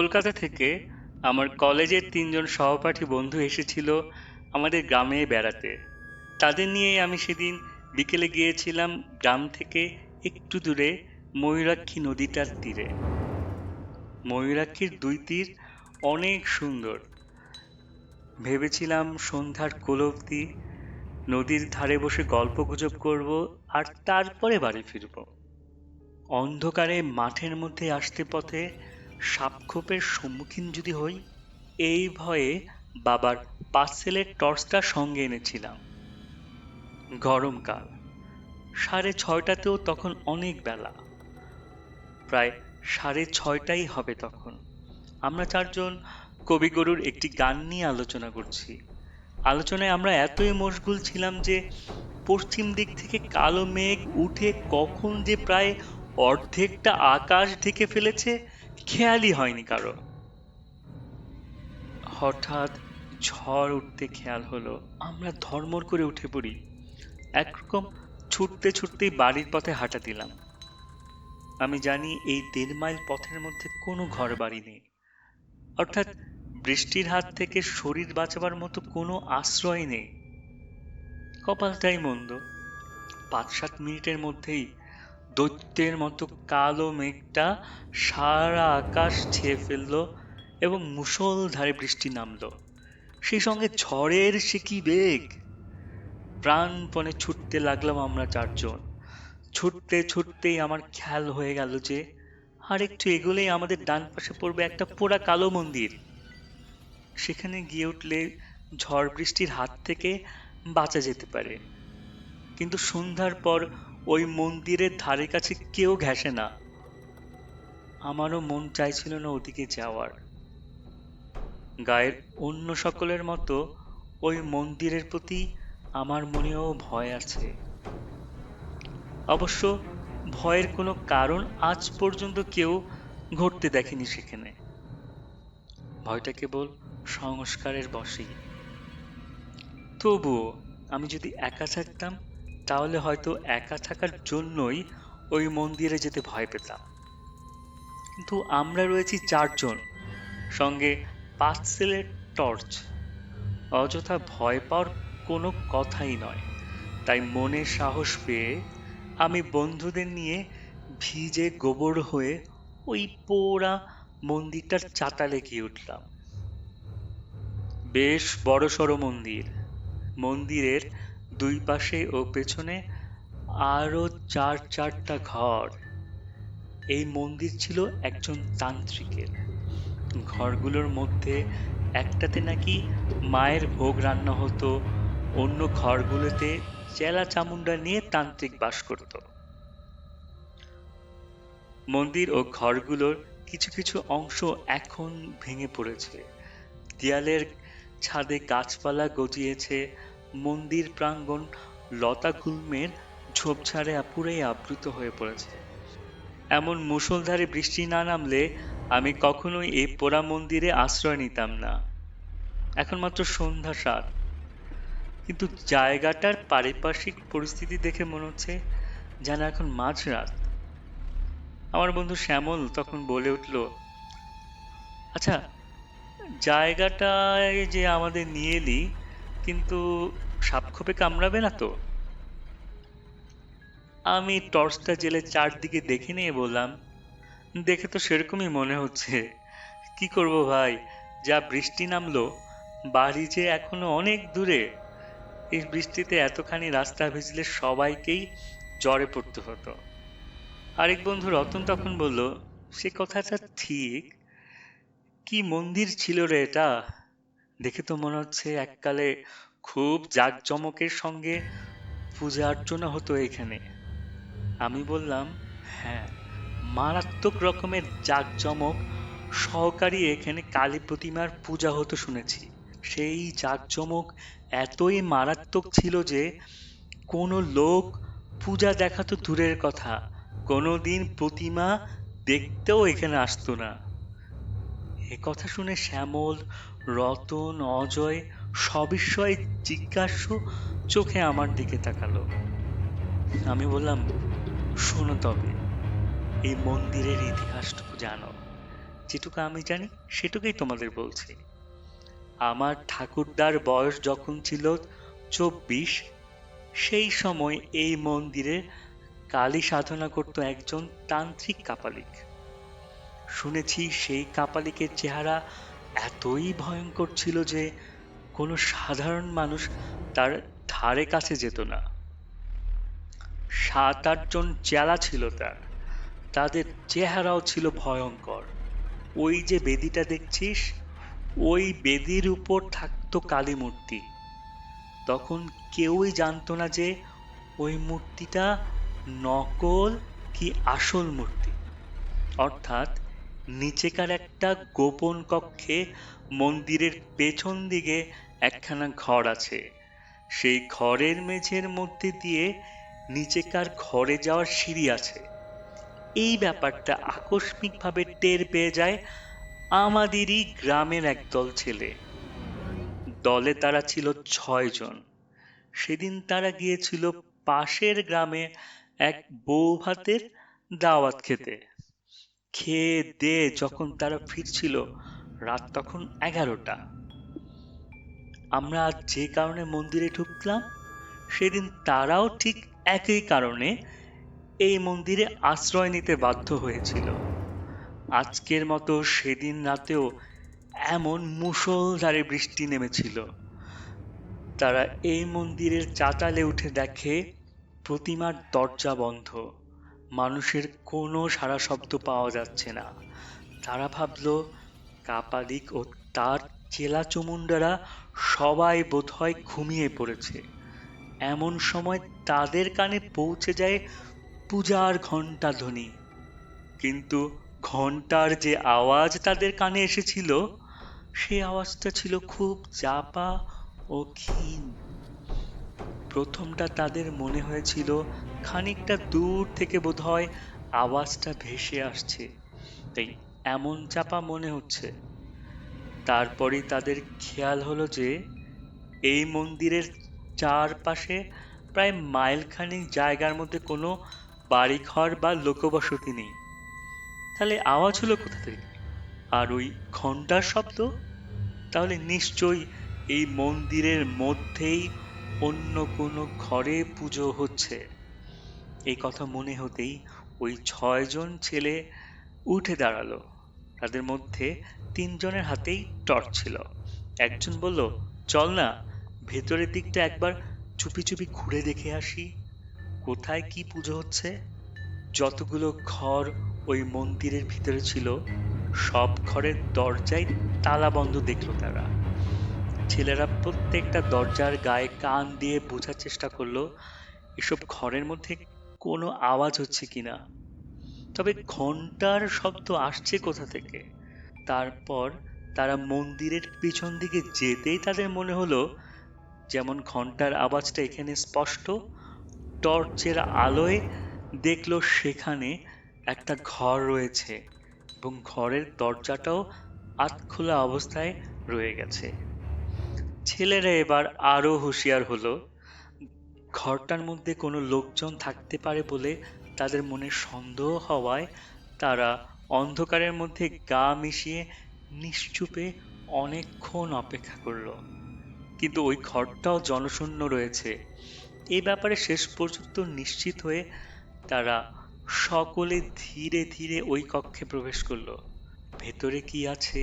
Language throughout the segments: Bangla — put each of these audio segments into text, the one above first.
কলকাতা থেকে আমার কলেজের ৩ জন সহপাঠী বন্ধু এসেছিল আমাদের গ্রামে বেড়াতে। তাদের নিয়ে আমি সেদিন বিকেলে গিয়েছিলাম গ্রাম থেকে একটু দূরে ময়ূরাক্ষী নদীটার তীরে। ময়ূরাক্ষীর দুই তীর অনেক সুন্দর। ভেবেছিলাম সন্ধ্যার কোল অবধি নদীর ধারে বসে গল্পগুজব করব, আর তারপরে বাড়ি ফিরব। অন্ধকারে মাঠের মধ্যে আসতে পথে সাপখোপের সম্মুখীন যদি হই, এই ভয়ে বাবার পার্সেলের টর্চটা সঙ্গে এনেছিলাম। গরমকাল, 6:30তেও তখন অনেক বেলা, প্রায় 6:30টাই হবে তখন। আমরা 4 জন কবিগুরুর একটি গান নিয়ে আলোচনা করছি। আলোচনায় আমরা এতই মশগুল ছিলাম যে পশ্চিম দিক থেকে কালো মেঘ উঠে কখন যে প্রায় অর্ধেকটা আকাশ ঢেকে ফেলেছে খেয়ালই হয়নি কারো। হঠাৎ ঝড় উঠতে খেয়াল হলো, আমরা ধর্মর করে উঠে পড়ি। একরকম ছুটতে ছুটতেই বাড়ির পথে হাঁটা দিলাম। আমি জানি এই 1.5 মাইল পথের মধ্যে কোনো ঘর বাড়ি নেই, অর্থাৎ বৃষ্টির হাত থেকে শরীর বাঁচাবার মতো কোনো আশ্রয় নেই। কপালটাই মন্দ, 5-7 মিনিটের মধ্যেই দৈত্যের মতো কালো মেঘটা সারা আকাশ ছেয়ে ফেললো এবং মুষলধারে বৃষ্টি নামলো। সেই সঙ্গে ঝড়ের সে কি বেগ! প্রাণপণে ছুটতে লাগলাম আমরা 4 জন। ছুটতে ছুটতেই আমার খেয়াল হয়ে গেল যে আর একটু এগোলেই আমাদের ডান পাশে পড়বে একটা পোড়া কালো মন্দির। সেখানে গিয়ে উঠলে ঝড় বৃষ্টির হাত থেকে বাঁচা যেতে পারে। কিন্তু সন্ধ্যার পর ওই মন্দিরের ধারে কাছে কেউ ঘেঁষে না। আমারও মন চাইছিল না ওদিকে যাওয়ার। গায়ের অন্য সকলের মতো ওই মন্দিরের প্রতি আমার মনেও ভয় আছে। অবশ্য ভয়ের কোনো কারণ আজ পর্যন্ত কেউ ঘটতে দেখেনি সেখানে। ভয়টা কেবল সংস্কারের বশেই। তবুও আমি যদি একা থাকতাম, তাহলে হয়তো একা থাকার জন্যই ওই মন্দিরে যেতে ভয় পেতাম। কিন্তু আমরা রয়েছি 4 জন, সঙ্গে পার্সেলের টর্চ। অযথা ভয় পাওয়ার কোনো কথাই নয়। তাই মনে সাহস পেয়ে আমি বন্ধুদের নিয়ে ভিজে গোবর হয়ে ওই পোড়া মন্দিরটার চাতালে গিয়ে উঠলাম। বেশ বড়সড় মন্দির। মন্দিরের দুই পাশে ও পেছনে আরো 4-4টা ঘর। এই মন্দির ছিল একজন তান্ত্রিকের। ঘরগুলোর মধ্যে একটাতে নাকি মায়ের ভোগ রান্না হতো, অন্য ঘরগুলোতে চেলা চামুন্ডা নিয়ে তান্ত্রিক বাস করত। মন্দির ও ঘরগুলোর কিছু কিছু অংশ এখন ভেঙে পড়েছে। দেয়ালের ছাদে গাছপালা গজিয়েছে, মন্দির প্রাঙ্গণ লতা গুল্মের ঝোপঝাড়ে পুরাই আবৃত হয়ে পড়েছে। এমন মুষলধারে বৃষ্টি না নামলে আমি কখনোই এই পোড়া মন্দিরে আশ্রয় নিতাম না। এখন মাত্র সন্ধ্যা 7, কিন্তু জায়গাটার পারিপার্শ্বিক পরিস্থিতি দেখে মনে হচ্ছে যেন এখন মাঝরাত। আমার বন্ধু শ্যামল তখন বলে উঠল, আচ্ছা, জায়গাটায় যে আমাদের নিয়ে এলি, কিন্তু সাপখোপে কামড়াবে না তো? আমি টর্চটা জেলে চারদিকে দেখে নিয়ে বললাম, দেখে তো সেরকমই মনে হচ্ছে। কি করব ভাই, যা বৃষ্টি নামলো, বাড়ি যে এখনো অনেক দূরে। এই বৃষ্টিতে এতখানি রাস্তা ভিজলে সবাইকেই জ্বরে পড়তে হতো। আরেক বন্ধু রতন তখন বলল, সে কথাটা ঠিক। কি মন্দির ছিল রে এটা! দেখে তো মনে হচ্ছে এককালে খুব জাঁকজমকের সঙ্গে পূজা অর্চনা হতো এখানে। আমি বললাম, হ্যাঁ, মারাত্মক রকমের জাঁকজমক সহকারী এখানে কালী প্রতিমার পূজা হতো শুনেছি। সেই জাঁকজমক এতই মারাত্মক ছিল যে কোনো লোক পূজা দেখা তো দূরের কথা, কোনোদিন প্রতিমা দেখতেও এখানে আসতো না। এ কথা শুনে শ্যামল, রতন, অজয় সবিস্ময়ে জিজ্ঞাসু চোখে আমার দিকে তাকালো। আমি বললাম, শোনো তবে, এই মন্দিরের ইতিহাসটুকু জানো। যেটুকু আমি জানি সেটুকুই তোমাদের বলছি। আমার ঠাকুরদার বয়স যখন ছিল 24, সেই সময় এই মন্দিরে কালী সাধনা করত একজন তান্ত্রিক কাপালিক। শুনেছি সেই কাপালিকের চেহারা এতই ভয়ঙ্কর ছিল যে কোনো সাধারণ মানুষ তার ধারে কাছে যেত না। 7-8 জন চেলা ছিল তার, তাদের চেহারাও ছিল ভয়ঙ্কর। ওই যে বেদিটা দেখছিস, ওই বেদির উপর থাকতো কালী মূর্তি। তখন কেউই জানতো না যে ওই মূর্তিটা নকল কি আসল মূর্তি। অর্থাৎ নিচেকার একটা গোপন কক্ষে মন্দিরের পেছন দিকে একখানা ঘর আছে। সেই ঘরের মেঝের মধ্যে দিয়ে নিচেকার ঘরে যাওয়ার সিঁড়ি আছে। এই ব্যাপারটা আকস্মিকভাবে টের পেয়ে যায় আমাদেরই গ্রামের একদল ছেলে। দলে তারা ছিল 6 জন। সেদিন তারা গিয়েছিল পাশের গ্রামে এক বৌভাতের দাওয়াত খেতে। খেয়ে দেয়ে যখন তারা ফিরছিল, রাত তখন 11টা। আমরা আজ যে কারণে মন্দিরে ঢুকলাম, সেদিন তারাও ঠিক একই কারণে এই মন্দিরে আশ্রয় নিতে বাধ্য হয়েছিল। আজকের মতো সেদিন রাতেও এমন মুষলধারে বৃষ্টি নেমেছিল। তারা এই মন্দিরের চাতালে উঠে দেখে প্রতিমার দরজা বন্ধ, মানুষের কোনো সাড়া শব্দ পাওয়া যাচ্ছে না। তারা ভাবলো কাপালিক ও তার চেলা চমুন্ডারা সবাই বোধহয় ঘুমিয়ে পড়েছে। এমন সময় তাদের কানে পৌঁছে যায় পূজার ঘণ্টা ধ্বনি। কিন্তু ঘণ্টার যে আওয়াজ তাদের কানে এসেছিল, সে আওয়াজটা ছিল খুব চাপা ও ক্ষীণ। প্রথমটা তাদের মনে হয়েছিল খানিকটা দূর থেকে বোধহয় আওয়াজটা ভেসে আসছে, তাই এমন চাপা মনে হচ্ছে। তারপরেই তাদের খেয়াল হলো যে এই মন্দিরের চারপাশে প্রায় মাইলখানেক জায়গার মধ্যে কোনো বাড়িঘর বা লোকবসতি নেই। তাহলে আওয়াজ হলো কোথা থেকে? আর ওই ঘন্টার শব্দ, তাহলে নিশ্চয়ই এই মন্দিরের মধ্যেই অন্য কোনো ঘরে পুজো হচ্ছে। এই কথা মনে হতেই ওই 6 জন ছেলে উঠে দাঁড়ালো। তাদের মধ্যে 3 জনের হাতেই টর্চ ছিল। একজন বলল, চল না, ভেতরের দিকটা একবার চুপি চুপি ঘুরে দেখে আসি, কোথায় কি পুজো হচ্ছে। যতগুলো ঘর ওই মন্দিরের ভিতরে ছিল, সব ঘরের দরজায় তালা বন্ধ দেখলো তারা। ছেলেরা প্রত্যেকটা দরজার গায়ে কান দিয়ে বোঝার চেষ্টা করলো এসব ঘরের মধ্যে কোনো আওয়াজ হচ্ছে কিনা, তবে ঘন্টার শব্দ আসছে কোথা থেকে। তারপর তারা মন্দিরের পিছন দিকে যেতেই তাদের মনে হলো যেমন ঘন্টার আওয়াজটা এখানে স্পষ্ট। টর্চের আলোয় দেখলো সেখানে একটা ঘর রয়েছে এবং ঘরের দরজাটাও আধখোলা অবস্থায় রয়ে গেছে। ছেলেরা এবার আরো হুঁশিয়ার হলো। ঘরটার মধ্যে কোনো লোকজন থাকতে পারে বলে তাদের মনে সন্দেহ হওয়ায় তারা অন্ধকারের মধ্যে গা মিশিয়ে নিশ্চুপে অনেকক্ষণ অপেক্ষা করলো। কিন্তু ওই ঘরটাও জনশূন্য রয়েছে। এই ব্যাপারে শেষ পর্যন্ত নিশ্চিত হয়ে তারা সকলে ধীরে ধীরে ওই কক্ষে প্রবেশ করলো। ভেতরে কি আছে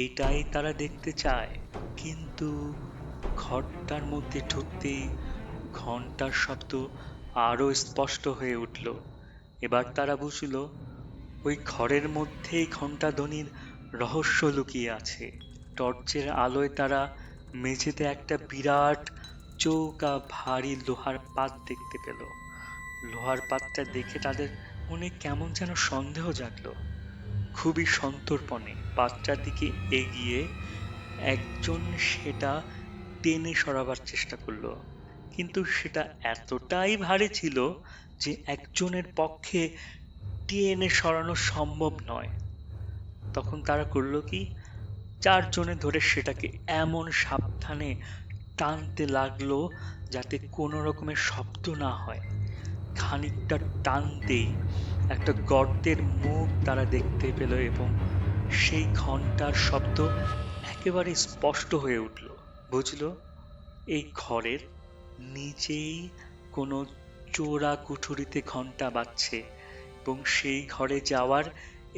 এটাই তারা দেখতে চায়। কিন্তু ঘরটার মধ্যে ঢুকতেই ঘন্টার শব্দ আরো স্পষ্ট হয়ে উঠল। এবার তারা বুঝল ওই ঘরের মধ্যেই ঘণ্টাধ্বনির রহস্য লুকিয়ে আছে। টর্চের আলোয় তারা মেঝেতে একটা বিরাট চৌকা ভারী লোহার পাত দেখতে পেল। লোহার পাতটা দেখে তাদের মনে কেমন যেন সন্দেহ জাগলো। খুবই সন্তর্পণে পাতটার দিকে এগিয়ে একজন সেটা টেনে সরাবার চেষ্টা করলো, কিন্তু সেটা এতটাই ভারী ছিল যে একজনের পক্ষে টেনে সরানো সম্ভব নয়। তখন তারা করলো কি, 4 জনে ধরে সেটাকে এমন সাবধানে টানতে লাগলো যাতে কোনো রকমের শব্দ না হয়। খানিকটা টানতেই একটা গর্তের মুখ তারা দেখতে পেল এবং সেই ঘন্টার শব্দ একেবারে স্পষ্ট হয়ে উঠল। বুঝলো এই ঘরের নিচেই কোনো চোরা কুঠুরিতে ঘন্টা বাজছে, এবং সেই ঘরে যাওয়ার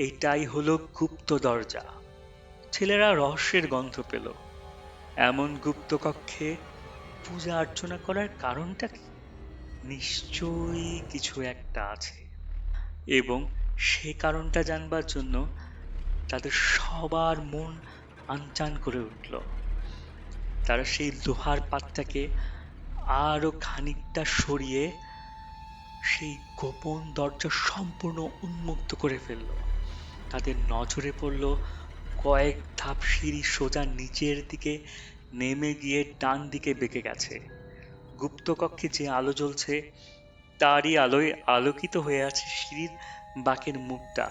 এটাই হলো গুপ্ত দরজা। ছেলেরা রহস্যের গন্ধ পেল। এমন গুপ্ত কক্ষে পূজা অর্চনা করার কারণটা কি? নিশ্চয়ই কিছু একটা আছে, এবং সে কারণটা জানবার জন্য তাদের সবার মন আনচান করে উঠল। তারা সেই লোহার পাতটাকে আরো খানিকটা সরিয়ে সেই গোপন দরজা সম্পূর্ণ উন্মুক্ত করে ফেলল। তাদের নজরে পড়ল কয়েক ধাপ সিঁড়ি সোজা নিচের দিকে নেমে গিয়ে ডান দিকে বেঁকে গেছে। গুপ্তকক্ষে যে আলো জ্বলছে তারই আলোয় আলোকিত হয়ে আছে সিঁড়ির বাঁকের মুখটা,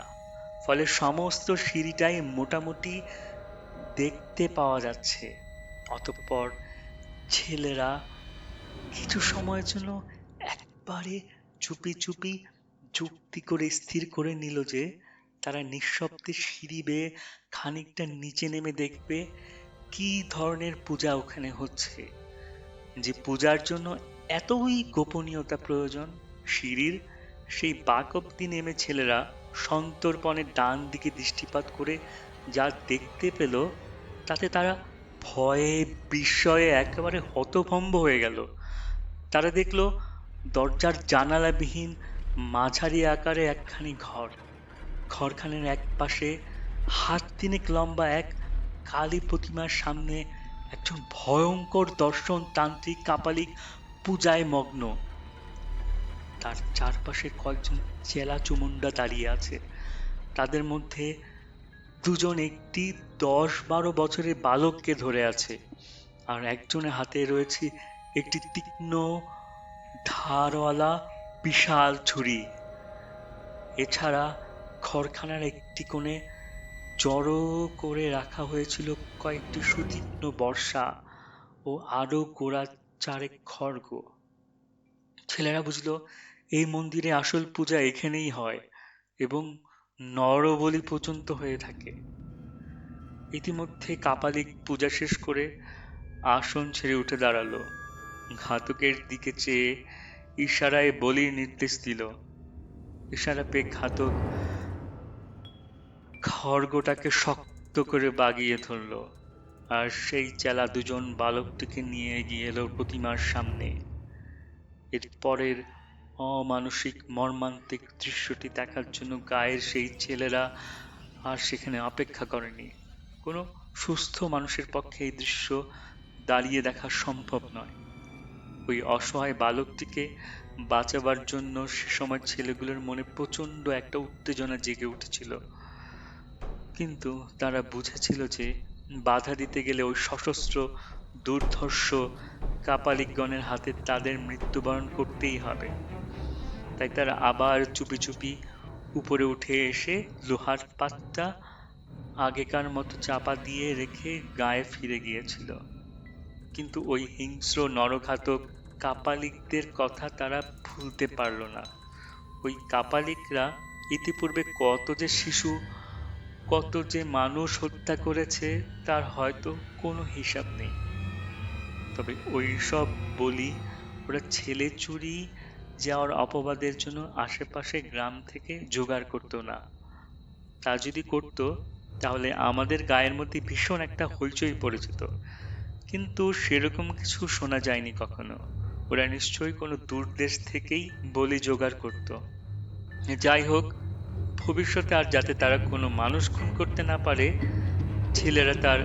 ফলে সমস্ত সিঁড়িটাই মোটামুটি দেখতে পাওয়া যাচ্ছে। অতঃপর ছেলেরা কিছু সময়ের জন্য একবারে চুপি চুপি যুক্তি করে স্থির করে নিল যে তারা নিঃশব্দে সিঁড়ি বেয়ে খানিকটা নিচে নেমে দেখবে কি ধরনের পূজা ওখানে হচ্ছে, যে পূজার জন্য এতই গোপনীয়তা প্রয়োজন। সিঁড়ির সেই বাঁক অব্দি নেমে ছেলেরা সন্তর্পণে ডান দিকে দৃষ্টিপাত করে যা দেখতে পেল তাতে তারা ভয়ে বিস্ময়ে একেবারে হতভম্ব হয়ে গেল। তারা দেখলো দরজার জানালাবিহীন মাঝারি আকারে একখানি ঘর। ঘরখানের এক পাশে হাত তিনেক লম্বা এক কালী প্রতিমার সামনে একজন ভয়ঙ্কর দর্শন তান্ত্রিক কাপালিক পূজায় মগ্ন। তার চারপাশে কয়েকজন চেলা চুমুন্ডা দাঁড়িয়ে আছে। তাদের মধ্যে দুজন একটি 10-12 বছরের বালককে ধরে আছে, আর একজনের হাতে রয়েছে একটি তীক্ষ্ণ ধারওয়ালা বিশাল ছুরি। এছাড়া ঘরখানার একটি কোণে জড়ো করে রাখা হয়েছিল কয়েকটি সুতীক্ষ্ণ বর্শা ও আরো গোড়া চারেক খড়গ। ছেলেরা বুঝলো এই মন্দিরে আসল পূজা এখানেই হয় এবং নরবলি পর্যন্ত হয়ে থাকে। ইতিমধ্যে কাপালিক পূজা শেষ করে আসন ছেড়ে উঠে দাঁড়ালো। ঘাতকের দিকে চেয়ে ইশারায় বলির নির্দেশ দিল। ইশারা পেয়ে ঘাতক খড়গটাকে শক্ত করে বাগিয়ে ধরল, আর সেই চেলা দুজন বালকটিকে নিয়ে এগিয়ে এলো প্রতিমার সামনে। এর পরের অমানসিক মর্মান্তিক দৃশ্যটি দেখার জন্য গায়ের সেই ছেলেরা আর সেখানে অপেক্ষা করেনি। কোনো সুস্থ মানুষের পক্ষে এই দৃশ্য দাঁড়িয়ে দেখা সম্ভব নয়। ওই অসহায় বালকটিকে বাঁচাবার জন্য সে সময় ছেলেগুলোর মনে প্রচন্ড একটা উত্তেজনা জেগে উঠেছিল, কিন্তু তারা বুঝেছিল যে বাধা দিতে গেলে ওই সশস্ত্র দুর্ধর্ষ কাপালিকগণের হাতে তাদের মৃত্যুবরণ করতেই হবে। তাই তারা আবার চুপি চুপি উপরে উঠে এসে লোহার পাতটা আগেকার মতো চাপা দিয়ে রেখে গায়ে ফিরে গিয়েছিল। কিন্তু ওই হিংস্র নরঘাতক কাপালিকদের কথা তারা ভুলতে পারল না। ওই কাপালিকরা ইতিপূর্বে কত যে শিশু, কত যে মানুষ হত্যা করেছে তার হয়তো কোনো হিসাব নেই। তবে ওই সব বলি ওরা ছেলে চুরি যাওয়ার অপবাদের জন্য আশেপাশে গ্রাম থেকে জোগাড় করতো না। তা যদি করত তাহলে আমাদের গায়ের মধ্যে ভীষণ একটা হইচই পড়ে যেত, কিন্তু সেরকম কিছু শোনা যায়নি কখনো। ওরা নিশ্চয়ই কোনো দূর দেশ থেকেই বলি জোগাড় করত। যাই হোক, ভবিষ্যতে আর যাতে তারা কোনো মানুষ খুন করতে না পারে, ছেলেরা তার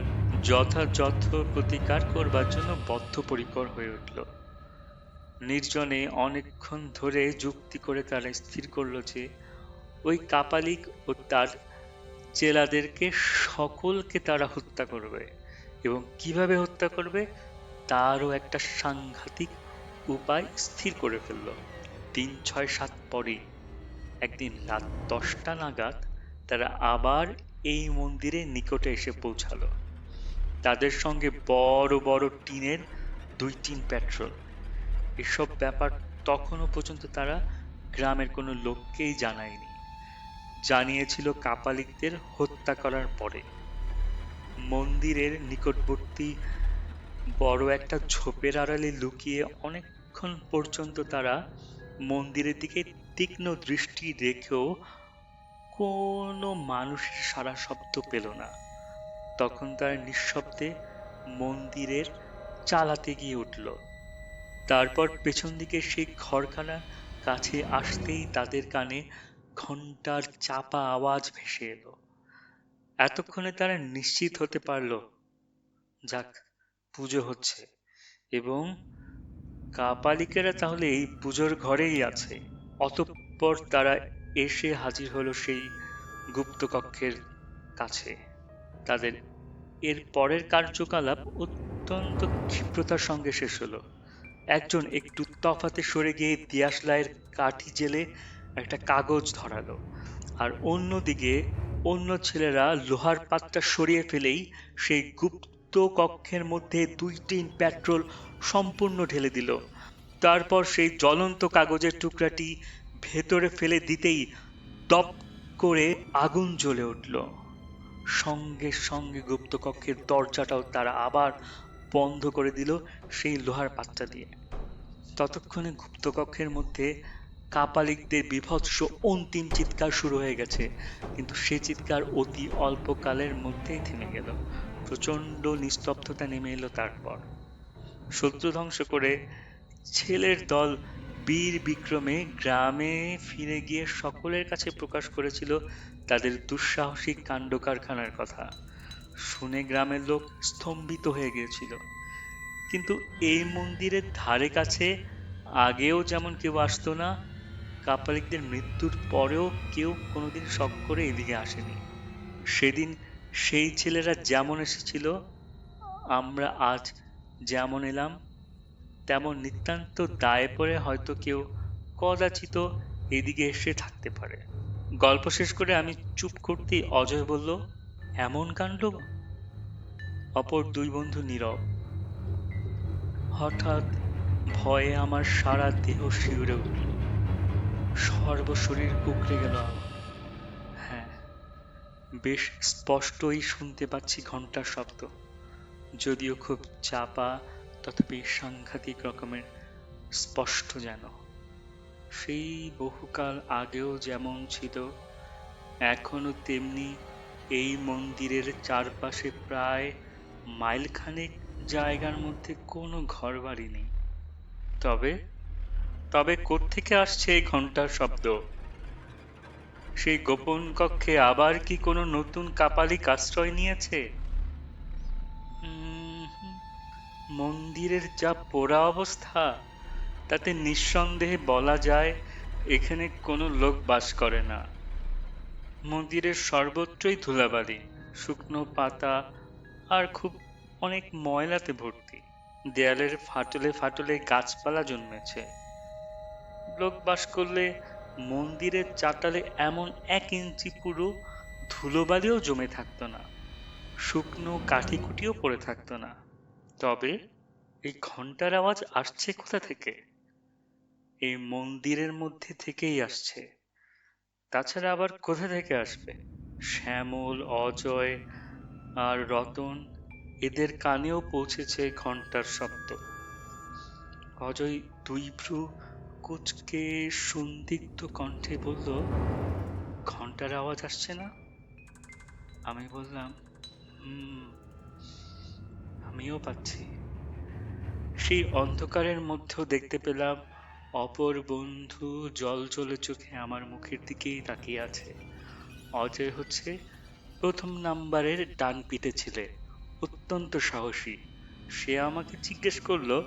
যথাযথ প্রতিকার করবার জন্য বদ্ধপরিকর হয়ে উঠল। নির্জনে অনেকক্ষণ ধরে যুক্তি করে তারা স্থির করলো যে ওই কাপালিক ও তার চেলাদেরকে সকলকে তারা হত্যা করবে, এবং কিভাবে হত্যা করবে তারও একটা সাংঘাতিক উপায় স্থির করে ফেলল। 3-6-7 পরে একদিন রাত 10টা নাগাদ তারা আবার এই মন্দিরের নিকটে এসে পৌঁছালো। তাদের সঙ্গে বড় বড় টিনের 2 পেট্রোল। এসব ব্যাপার তখনও পর্যন্ত তারা গ্রামের কোনো লোককেই জানায়নি। জানিয়েছিল কাপালিকদের হত্যা করার পরে। মন্দিরের নিকটবর্তী বড় একটা ঝোপের আড়ালে লুকিয়ে অনেকক্ষণ পর্যন্ত তারা মন্দিরের দিকে তীক্ষ্ণ দৃষ্টি রেখেও কোনো মানুষের সাড়া শব্দ পেল না। তখন তারা নিঃশব্দে মন্দিরের চালাতে গিয়ে উঠল। তারপর পেছন দিকে সেই ঘরখানা কাছে আসতেই তাদের কানে ঘণ্টার চাপা আওয়াজ ভেসে এলো। এতক্ষণে তারা নিশ্চিত হতে পারল, যাক, পুজো হচ্ছে, এবং কাপালিকেরা তাহলে এই পুজোর ঘরেই আছে। অতঃপর তারা এসে হাজির হলো সেই গুপ্ত কক্ষের কাছে। তাদের এর পরের কার্যকলাপ অত্যন্ত ক্ষিপ্রতার সঙ্গে শেষ হলো। একজন একটু তফাতে সরে গিয়ে দিয়াশলাইয়ের কাঠি জেলে একটা কাগজ ধরালো, আর অন্যদিকে অন্য ছেলেরা লোহার পাতটা সরিয়ে ফেলেই সেই গুপ্ত কক্ষের মধ্যে 2 টিন পেট্রোল সম্পূর্ণ ঢেলে দিল। তারপর সেই জ্বলন্ত কাগজের টুকরাটি ভেতরে ফেলে দিতেই দপ করে আগুন জ্বলে উঠল। সঙ্গে সঙ্গে গুপ্তকক্ষের দরজাটাও তারা আবার বন্ধ করে দিল সেই লোহার পাতটা দিয়ে। ততক্ষণে গুপ্তকক্ষের মধ্যে কাপালিকদের বীভৎস অন্তিম চিৎকার শুরু হয়ে গেছে, কিন্তু সে চিৎকার অতি অল্পকালের মধ্যেই থেমে গেল। প্রচণ্ড নিস্তব্ধতা নেমে এলো। তারপর শত্রু ধ্বংস করে ছেলের দল বীর বিক্রমে গ্রামে ফিরে গিয়ে সকলের কাছে প্রকাশ করেছিল তাদের দুঃসাহসিক কাণ্ড কারখানার কথা। শুনে গ্রামের লোক স্তম্ভিত হয়ে গিয়েছিল। কিন্তু এই মন্দিরের ধারে কাছে আগেও যেমন কেউ আসতো না, কাপালিকদের মৃত্যুর পরেও কেউ কোনোদিন শখ করে এদিকে আসেনি। সেদিন সেই ছেলেরা যেমন এসেছিল, আমরা আজ যেমন এলাম, তেমন নিতান্ত দায়ে পড়ে হয়তো কেউ কদাচিৎ এদিকে এসে থাকতে পারে। গল্প শেষ করে আমি চুপ করতেই অজয় বলল, এমন কাণ্ড? অপর 2 বন্ধু নীরব। হঠাৎ ভয়ে আমার সারা দেহ শিউরে উঠল, সর্বশরীর কুঁকড়ে গেল আমার। হ্যাঁ, বেশ স্পষ্টই শুনতে পাচ্ছি ঘন্টার শব্দ, যদিও খুব চাপা, তথাপি সাংঘাতিক রকমের স্পষ্ট যেন। সেই বহুকাল আগেও যেমন ছিল, এখনো তেমনি এই মন্দিরের চারপাশে প্রায় মাইলখানেক জায়গার মধ্যে কোনো ঘরবাড়ি নেই। তবে তবে কোত্থেকে আসছে এই ঘন্টার শব্দ? সেই গোপন কক্ষে আবার কি কোনো নতুন কাপালিক আশ্রয় নিয়েছে? মন্দিরের যা পোড়া অবস্থা, তাতে নিঃসন্দেহে বলা যায় এখানে কোনো লোক বাস করে না। মন্দিরের সর্বত্রই ধুলাবালি, শুকনো পাতা আর খুব অনেক ময়লাতে ভর্তি। দেয়ালের ফাটলে ফাটলে গাছপালা জন্মেছে। লোক বাস করলে মন্দিরের চাতালে এমন 1 ইঞ্চি পুরো ধুলোবালিও জমে থাকতো না, শুকনো কাঠিকুটিও পড়ে থাকতো না। তবে এই ঘন্টার আওয়াজ আসছে কোথা থেকে? এই মন্দিরের মধ্যে থেকেই আসছে। তাছাড়া আবার কোথা থেকে আসবে? শ্যামল, অজয় আর রতন, এদের কানেও পৌঁছেছে ঘন্টার শব্দ। অজয় 2 ভ্রু কুঁচকে সন্দিগ্ধ কণ্ঠে বলল, ঘন্টার আওয়াজ আসছে না? আমি বললাম, আমিও পাচ্ছি। সেই অন্ধকারের মধ্যেও দেখতে পেলাম অপর বন্ধু জ্বলজ্বলে চোখে আমার মুখের দিকেই তাকিয়ে আছে। অজয় হচ্ছে 1 নাম্বারের ডান পিঠে ছেলে, অত্যন্ত সাহসী। সে আমাকে জিজ্ঞেস করলো,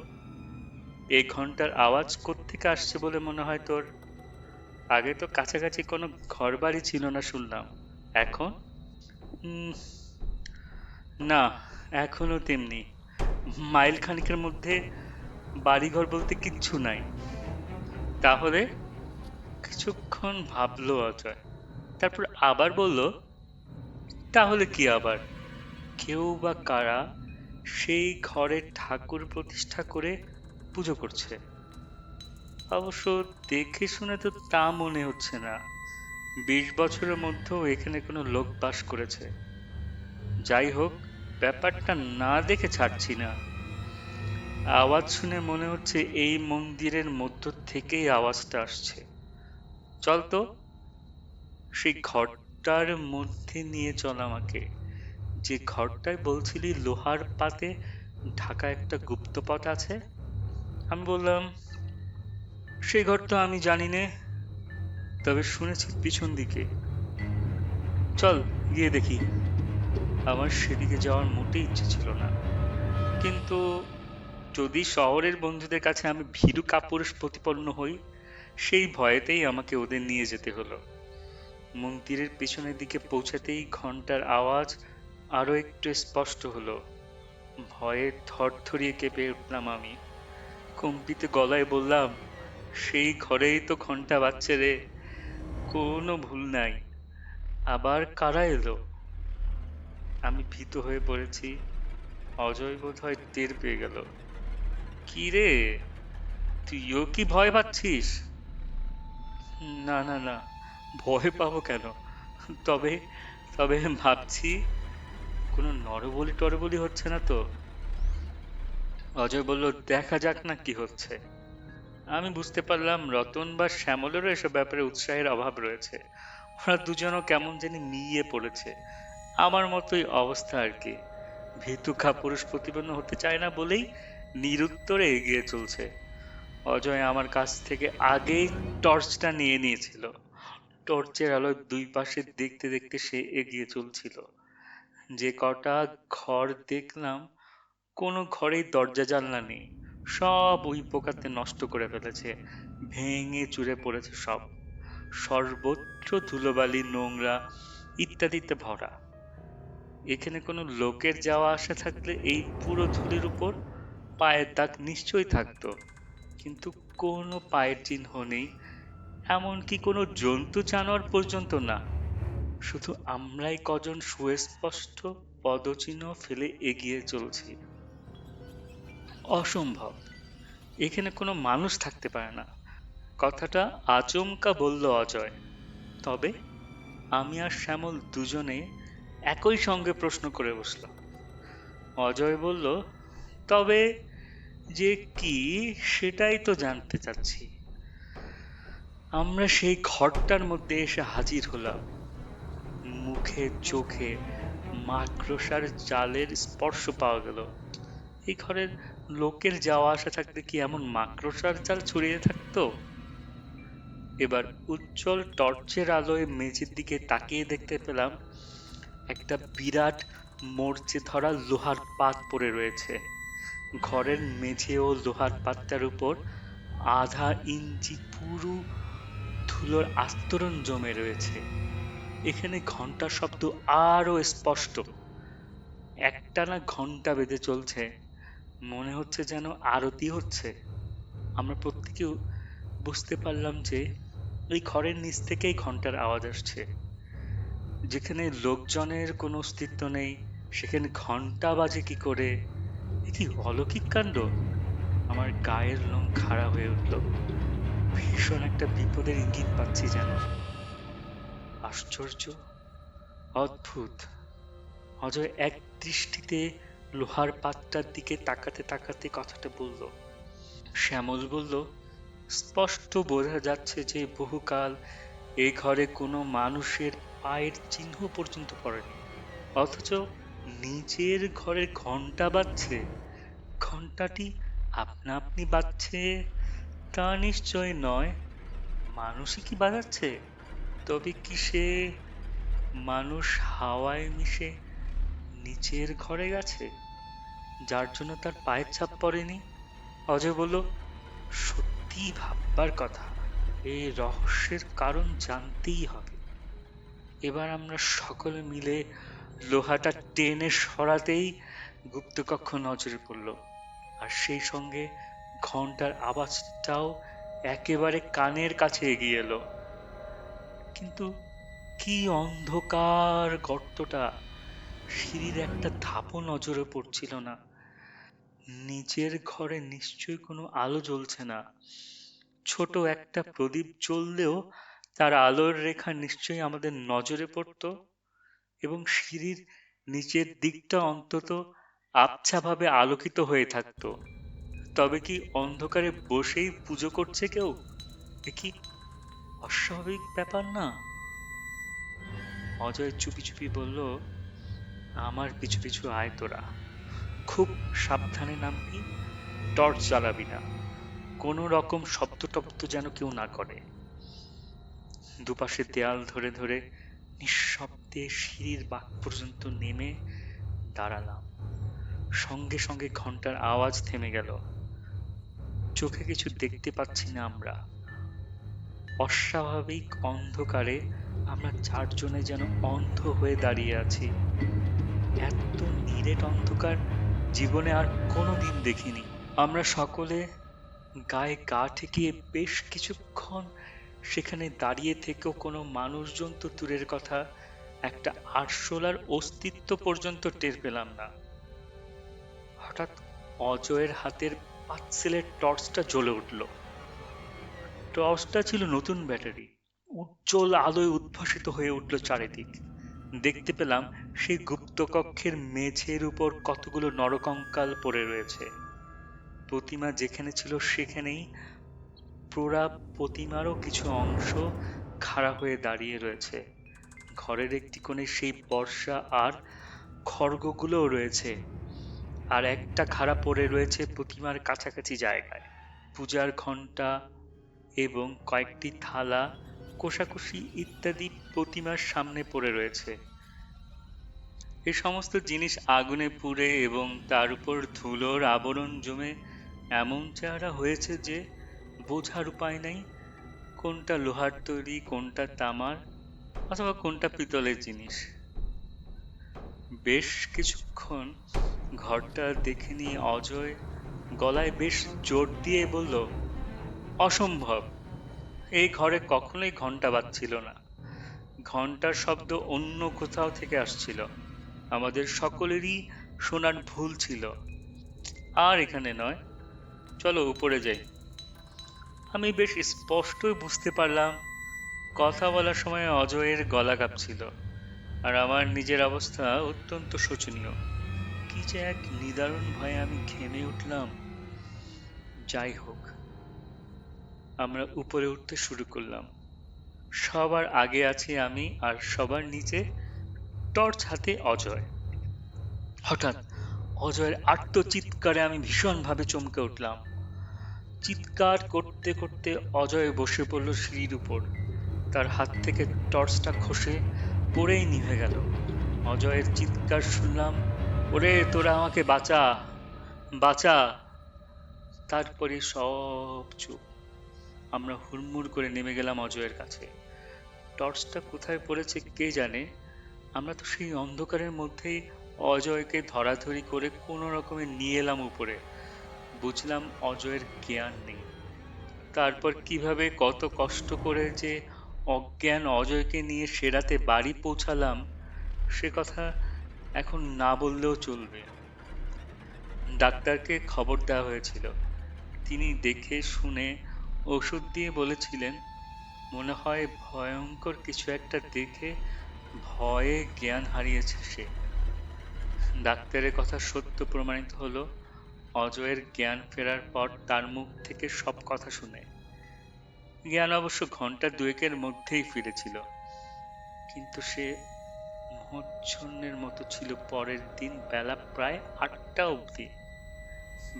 এই ঘন্টার আওয়াজ কোত্থেকে আসছে বলে মনে হয় তোর? আগে তো কাছাকাছি কোনো ঘরবাড়ি ছিল না শুনলাম, এখন? না, এখনো তেমনি। মাইল খানিকের মধ্যে বাড়িঘর বলতে কিচ্ছু নাই। তাহলে? কিছুক্ষণ ভাবলো অজয়, তারপর আবার বলল, তাহলে কি আবার, কেউ বা কারা সেই ঘরে ঠাকুর প্রতিষ্ঠা করে পুজো করছে। অবশ্য দেখে শুনে তো তা মনে হচ্ছে না। 20 বছরের মধ্যেও এখানে কোনো লোক বাস করেছে। যাই হোক, ব্যাপারটা না দেখে ছাড়ছি না। আওয়াজ শুনে মনে হচ্ছে এই মন্দিরের মধ্য থেকেই আওয়াজটা আসছে। চল তো, সেই ঘরটার মধ্যে নিয়ে চল আমাকে। যে ঘরটায় বলছিলি লোহার পাতে ঢাকা একটা গুপ্ত পথ আছে। আমি বললাম, সেই ঘর তো আমি জানি নে, তবে শুনেছি পিছন দিকে। চল গিয়ে দেখি। আমার সেদিকে যাওয়ার মোটেই ইচ্ছে ছিল না, কিন্তু যদি শহরের বন্ধুদের কাছে আমি ভীরু কাপুরুষ প্রতিপন্ন হই, সেই ভয়েতেই আমাকে ওদের নিয়ে যেতে হলো। মন্দিরের পেছনের দিকে পৌঁছাতেই ঘন্টার আওয়াজ আরো একটু স্পষ্ট হলো। ভয়ে থরথরিয়ে কেঁপে উঠলাম আমি। কম্পিত গলায় বললাম, সেই ঘরেই তো ঘন্টা বাজছে রে, কোনো ভুল নাই। আবার কারা এলো? আমি ভীত হয়ে পড়েছি। অজয় বোধহয় টের পেয়ে গেল। কি রে, তুইও কি ভয় পাচ্ছিস? না না না, ভয় পাবো কেন? তবে তবে ভাবছি কোনো নরবলি টরবলি হচ্ছে না তো। অজয় বলল, দেখা যাক না কি হচ্ছে। আমি বুঝতে পারলাম রতন বা শ্যামলেরও এসব ব্যাপারে উৎসাহের অভাব রয়েছে। ওরা দুজনও কেমন জানি মিইয়ে পড়েছে। আমার মতোই অবস্থা আর কি। ভীতু কাপুরুষ প্রতিপন্ন হতে চায় না বলেই নিরুত্তরে এগিয়ে চলছে। অজয় আমার কাছ থেকে আগেই টর্চটা নিয়ে নিয়েছিল। টর্চের আলোয় দুই পাশে দেখতে দেখতে সে এগিয়ে চলছিল। যে কটা ঘর দেখলাম, কোনো ঘরেই দরজা জানলা নেই। সব ওই পোকাতে নষ্ট করে ফেলেছে, ভেঙে চুরে পড়েছে সব। সর্বত্র ধুলোবালি, নোংরা ইত্যাদিতে ভরা। এখানে কোনো লোকের যাওয়া আসা থাকলে এই পুরো ধুলির উপর পায়ের দাগ নিশ্চয়ই থাকতো, কিন্তু কোনো পায়ের চিহ্ন নেই। এমনকি কোনো জন্তু জানোয়ার পর্যন্ত না। শুধু আমরাই কজন সুস্পষ্ট পদচিহ্ন ফেলে এগিয়ে চলছি। অসম্ভব, এখানে কোনো মানুষ থাকতে পারে না। কথাটা আচমকা বলল অজয়। তবে আমি আর শ্যামল দুজনে একই সঙ্গে প্রশ্ন করে বসলাম। অজয় বলল, তবে যে কি, সেটাই তো জানতে চাচ্ছি। আমরা সেই ঘরটার মধ্যে এসে হাজির হলাম। মুখে চোখে মাকড়সার জালের স্পর্শ পাওয়া গেল। এই ঘরের লোকের যাওয়া আসা থাকলে কি এমন মাকড়সার জাল ছড়িয়ে থাকতো? এবার উজ্জ্বল টর্চের আলোয় মেঝের দিকে তাকিয়ে দেখতে পেলাম একটা বিরাট মরচে ধরা লোহার পাত পড়ে রয়েছে। ঘরের মেঝে ও লোহার পাতটার উপর আধা ইঞ্চি পুরু ধুলোর আস্তরণ জমে রয়েছে। এখানে ঘন্টার শব্দ আরো স্পষ্ট। একটানা ঘন্টা বেজে চলছে, মনে হচ্ছে যেন আরতি হচ্ছে। আমরা প্রত্যেকেও বুঝতে পারলাম যে এই ঘরের নিচ থেকেই ঘন্টার আওয়াজ আসছে। যেখানে লোকজনের কোনো অস্তিত্ব নেই, সেখানে ঘন্টা বাজে কি করে? এ কি অলৌকিক কাণ্ড! আমার গায়ের লোম খাড়া হয়ে উঠল। ভীষণ একটা বিপদের ইঙ্গিত পাচ্ছি যেন। আশ্চর্য, অদ্ভুত। অজয় এক দৃষ্টিতে লোহার পাতটার দিকে তাকাতে তাকাতে কথাটা বলল। শ্যামল বলল, স্পষ্ট বোঝা যাচ্ছে যে বহুকাল এই ঘরে কোনো মানুষের পায়ের চিহ্ন পর্যন্ত পড়েনি। অথচ নিচের ঘরে ঘন্টা বাজছে। ঘন্টাটি আপনা আপনি বাজছে তা নিশ্চয় নয়। মানুষই কি বাজাচ্ছে? তবে কি সে মানুষ হাওয়ায় মিশে নিচের ঘরে গেছে, যার জন্য তার পায়ের ছাপ পড়েনি? অজয় বলল, সত্যি ভাববার কথা। এই রহস্যের কারণ জানতেই হবে। এবার আমরা সকলে মিলে লোহাটা টেনে সরাতেই গুপ্তকক্ষ নজরে পড়ল। আর সেই সঙ্গে ঘন্টার আওয়াজটাও একেবারে কানের কাছে এগিয়ে এলো। কিন্তু কি অন্ধকার গর্তটা! সিঁড়ির একটা ধাপও নজরে পড়ছিল না। নিচের ঘরে নিশ্চয়ই কোনো আলো জ্বলছে না। ছোট একটা প্রদীপ জ্বললেও তার আলোর রেখা নিশ্চয়ই আমাদের নজরে পড়তো, এবং সিঁড়ির নিচের দিকটা অন্তত আবছাভাবে আলোকিত হয়ে থাকতো। তবে কি অন্ধকারে বসেই পুজো করছে কেউ? এ কি অস্বাভাবিক ব্যাপার না? অজয় চুপি চুপি বলল, আমার পিছু পিছু আয় তোরা। খুব সাবধানে নামবি, টর্চ জ্বালাবি না, কোনো রকম শব্দ টব্দ যেন কেউ না করে। দুপাশে দেয়াল ধরে ধরে নিঃশব্দে সিঁড়ির বাঁক পর্যন্ত নেমে দাঁড়ালাম। সঙ্গে সঙ্গে ঘন্টার আওয়াজ থেমে গেল। চোখে কিছু দেখতে পাচ্ছি না আমরা। অস্বাভাবিক অন্ধকারে আমরা চারজনে যেন অন্ধ হয়ে দাঁড়িয়ে আছি। এত নিরেট অন্ধকার জীবনে আর কোনোদিন দেখিনি। আমরা সকলে গায়ে গা ঠেকিয়ে বেশ কিছুক্ষণ সেখানে দাঁড়িয়ে থেকেও কোনো মানুষজন তো দূরের কথা, একটা আরশোলার অস্তিত্ব পর্যন্ত টের পেলাম না। হঠাৎ অজয়ের হাতের পাচ্ছেলের টর্চটা জ্বলে উঠল। টর্চটা ছিল নতুন ব্যাটারি। উজ্জ্বল আলোয় উদ্ভাসিত হয়ে উঠল চারিদিক। দেখতে পেলাম সেই গুপ্তকক্ষের মেঝের উপর কতগুলো নরকঙ্কাল পড়ে রয়েছে। প্রতিমা যেখানে ছিল সেখানেই পোড়া প্রতিমারও কিছু অংশ খাড়া হয়ে দাঁড়িয়ে রয়েছে। ঘরের একটি কোণে সেই বর্ষা আর খড়গগুলোও রয়েছে, আর একটা খাড়া পড়ে রয়েছে প্রতিমার কাছাকাছি জায়গায়। পূজার ঘণ্টা এবং কয়েকটি থালা, কোষাকুষি ইত্যাদি প্রতিমার সামনে পড়ে রয়েছে। এই সমস্ত জিনিস আগুনে পুড়ে এবং তার উপর ধুলোর আবরণ জমে এমন চেহারা হয়েছে যে বোঝার উপায় নেই কোনটা লোহার তৈরি, কোনটা তামার, অথবা কোনটা পিতলের জিনিস। বেশ কিছুক্ষণ ঘরটা দেখে নিয়ে অজয় গলায় বেশ জোর দিয়ে বলল, অসম্ভব, এই ঘরে কখনোই ঘন্টা বাজছিল না। ঘন্টার শব্দ অন্য কোথাও থেকে আসছিল। আমাদের সকলেরই শোনার ভুল ছিল। আর এখানে নয়, চলো উপরে যাই। আমি বেশ স্পষ্টই বুঝতে পারলাম কথা বলার সময় অজয়ের গলা কাঁপছিল, আর আমার নিজের অবস্থা অত্যন্ত শোচনীয়। কি যে এক নিদারুণ ভয়ে আমি ঘেমে উঠলাম। যাই হোক, আমরা উপরে উঠতে শুরু করলাম। সবার আগে আছি আমি, আর সবার নিচে টর্চ হাতে অজয়। হঠাৎ অজয়ের আর্তচিৎকারে আমি ভীষণভাবে চমকে উঠলাম। চিৎকার করতে করতে অজয় বসে পড়ল সিঁড়ির উপর। তার হাত থেকে টর্চটা খসে পড়েই নিভে গেল। অজয়ের চিৎকার শুনলাম, ওরে তোরা আমাকে বাঁচা, বাঁচা। তারপরে সব চুপ। আমরা হুড়মুড় করে নেমে গেলাম অজয়ের কাছে। টর্চটা কোথায় পড়েছে কে জানে। আমরা তো সেই অন্ধকারের মধ্যেই অজয়কে ধরাধরি করে কোনো রকমে নিয়ে এলাম উপরে। বুঝলাম অজয়ের জ্ঞান নেই। তারপর কিভাবে কত কষ্ট করে যে অজ্ঞান অজয়কে নিয়ে সে রাতে বাড়ি পৌঁছালাম, সে কথা এখন না বললেও চলবে। ডাক্তারকে খবর দেওয়া হয়েছিল। তিনি দেখে শুনে ওষুধ দিয়ে বলেছিলেন, মনে হয় ভয়ঙ্কর কিছু একটা দেখে ভয়ে জ্ঞান হারিয়েছে সে। ডাক্তারের কথা সত্য প্রমাণিত হলো। অজয়ের জ্ঞান ফেরার পর তার মুখ থেকে সব কথা শুনে জ্ঞান অবশ্য ঘন্টা দুয়েকের মধ্যেই ফিরেছিল, কিন্তু সে মোহচ্ছন্নের মতো ছিল পরের দিন বেলা প্রায় 8টা অবধি।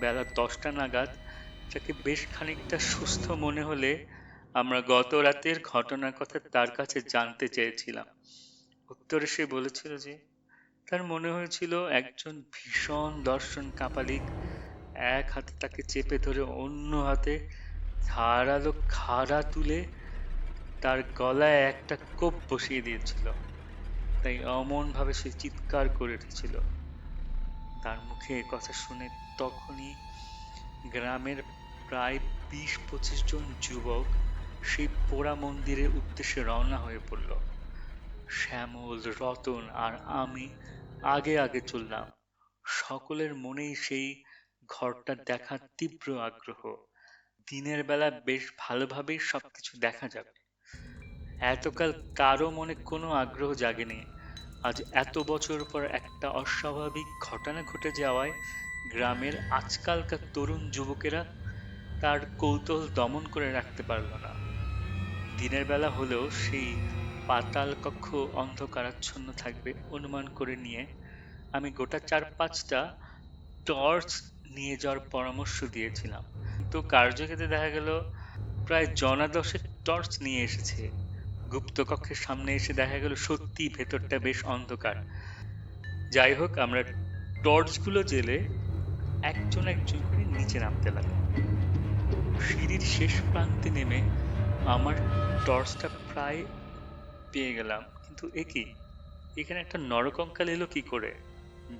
বেলা 10টা নাগাদ তাকে বেশ খানিকটা সুস্থ মনে হলে আমরা গত রাতের ঘটনার কথা তার কাছে জানতে চেয়েছিলাম। উত্তরে সে বলেছিল যে তার মনে হয়েছিল একজন ভীষণ দর্শন কাপালিক এক হাতে তাকে চেপে ধরে অন্য হাতে ধারালো খাড়া তুলে তার গলায় একটা কোপ বসিয়ে দিয়েছিল। তাই অমন ভাবে সে চিৎকার করে উঠেছিল। তার মুখে কথা শুনে তখনই গ্রামের প্রায় 20-25 জন যুবক সেই পোড়া মন্দিরের উদ্দেশ্যে রওনা হয়ে পড়ল। শ্যামল, রতন আর আমি আগে আগে চললাম। সকলের মনেই সেই ঘরটা দেখার তীব্র আগ্রহ। দিনের বেলা বেশ ভালোভাবেই সবকিছু দেখা যাবে। এতকাল কারো মনে কোনো আগ্রহ জাগেনি। আজ এত বছর পর একটা অস্বাভাবিক ঘটনা ঘটে যাওয়ায় গ্রামের আজকালকার তরুণ যুবকেরা তার কৌতূহল দমন করে রাখতে পারল না। দিনের বেলা হলেও সেই পাতাল কক্ষ অন্ধকারাচ্ছন্ন থাকবে অনুমান করে নিয়ে আমি গোটা 4-5টা টর্চ নিয়ে যাওয়ার পরামর্শ দিয়েছিলাম। কিন্তু কার্যক্ষেত্রে দেখা গেল প্রায় জনা দশেক টর্চ নিয়ে এসেছে। গুপ্ত কক্ষের সামনে এসে দেখা গেল সত্যি ভেতরটা বেশ অন্ধকার। যাই হোক, আমরা টর্চগুলো জ্বেলে একজন একজন করে নিচে নামতে লাগলাম। সিঁড়ির শেষ প্রান্তে নেমে আমার টর্চটা প্রায় পেয়ে গেলাম, কিন্তু এ কি, এখানে একটা নরকঙ্কাল এলো কি করে?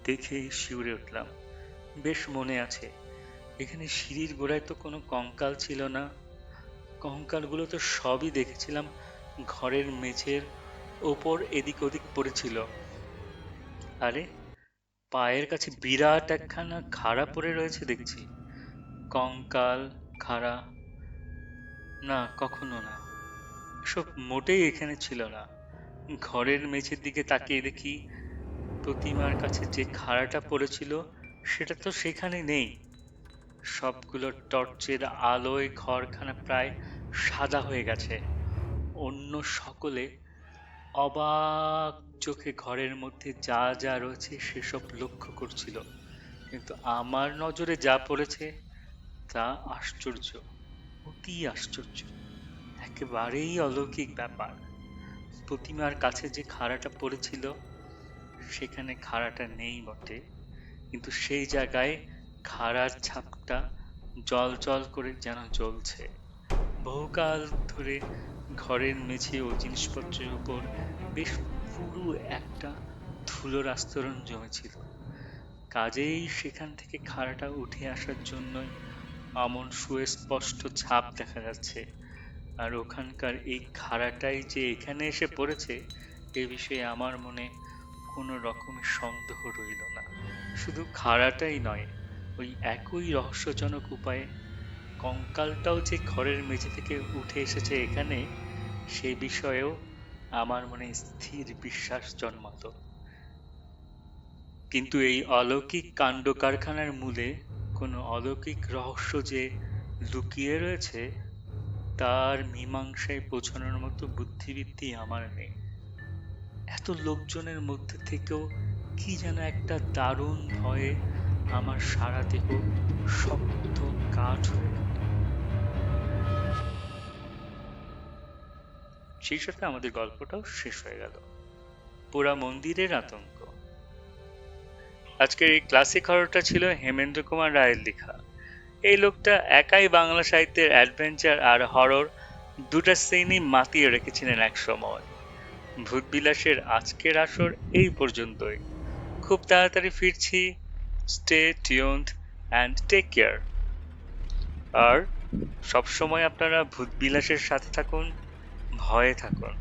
দেখে শিউরে উঠলাম। বেশ মনে আছে, এখানে সিঁড়ির গোড়ায় তো কোনো কঙ্কাল ছিল না। কঙ্কালগুলো তো সবই দেখেছিলাম ঘরের মেঝের ওপর এদিক ওদিক পড়েছিল। আরে, পায়ের কাছে বিরাট একখানা খাড়া পড়ে রয়েছে দেখছি। কঙ্কাল, খাড়া, না, কখনো না, এসব মোটেই এখানে ছিল না। ঘরের মেঝের দিকে তাকিয়ে দেখি প্রতিমার কাছে যে খাড়াটা পড়েছিল সেটা তো সেখানে নেই। সবগুলো টর্চের আলোয় ঘরখানা প্রায় সাদা হয়ে গেছে। অন্য সকলে অবাক চোখে ঘরের মধ্যে যা যা রয়েছে সেসব লক্ষ্য করছিল, কিন্তু আমার নজরে যা পড়েছে তা আশ্চর্য, অতি আশ্চর্য, একেবারেই অলৌকিক ব্যাপার। প্রতিমার কাছে যে খাড়াটা পড়েছিল সেখানে খাড়াটা নেই বটে, কিন্তু সেই জায়গায় খাড়ার ছাপটা জল জল করে যেন জ্বলছে। বহুকাল ধরে ঘরের মেঝে ও জিনিসপত্রের উপর বেশ পুরু একটা ধুলোর আস্তরণ জমেছিল। কাজেই সেখান থেকে খাড়াটা উঠে আসার জন্যই এমন সুস্পষ্ট ছাপ দেখা যাচ্ছে। আর ওখানকার এই খাড়াটাই যে এখানে এসে পড়েছে এ বিষয়ে আমার মনে কোনো রকমের সন্দেহ রইল না। শুধু খাড়াটাই নয়, ওই একই রহস্যজনক উপায়ে কঙ্কালটাও যে ঘরের মেঝে থেকে উঠে এসেছে এখানে, সে বিষয়েও আমার মনে স্থির বিশ্বাস জন্মাতো। কিন্তু এই অলৌকিক কাণ্ড কারখানার মূলে কোনো অলৌকিক রহস্য যে লুকিয়ে রয়েছে তার মীমাংসায় পৌঁছানোর মতো বুদ্ধিবৃত্তি আমার নেই। এত লোকজনের মধ্যে থেকেও কি যেন একটা দারুণ ভয়ে আমার সারা দেহ শক্ত কাঠ হয়ে গেল। সেই সাথে আমাদের গল্পটাও শেষ হয়ে গেল। পোড়া মন্দিরের আতঙ্ক। আজকের এই ক্লাসিক হররটা ছিল হেমেন্দ্র কুমার রায়ের লেখা। এই লোকটা একাই বাংলা সাহিত্যের অ্যাডভেঞ্চার আর হরর দুটা শ্রেণী মাতিয়ে রেখেছিলেন এক সময়। ভূতবিলাসের আজকের আসর এই পর্যন্তই। খুব তাড়াতাড়ি ফিরছি। Stay tuned and take care. আর সবসময় আপনারা ভূতবিলাসের সাথে থাকুন, ভয়ে থাকুন।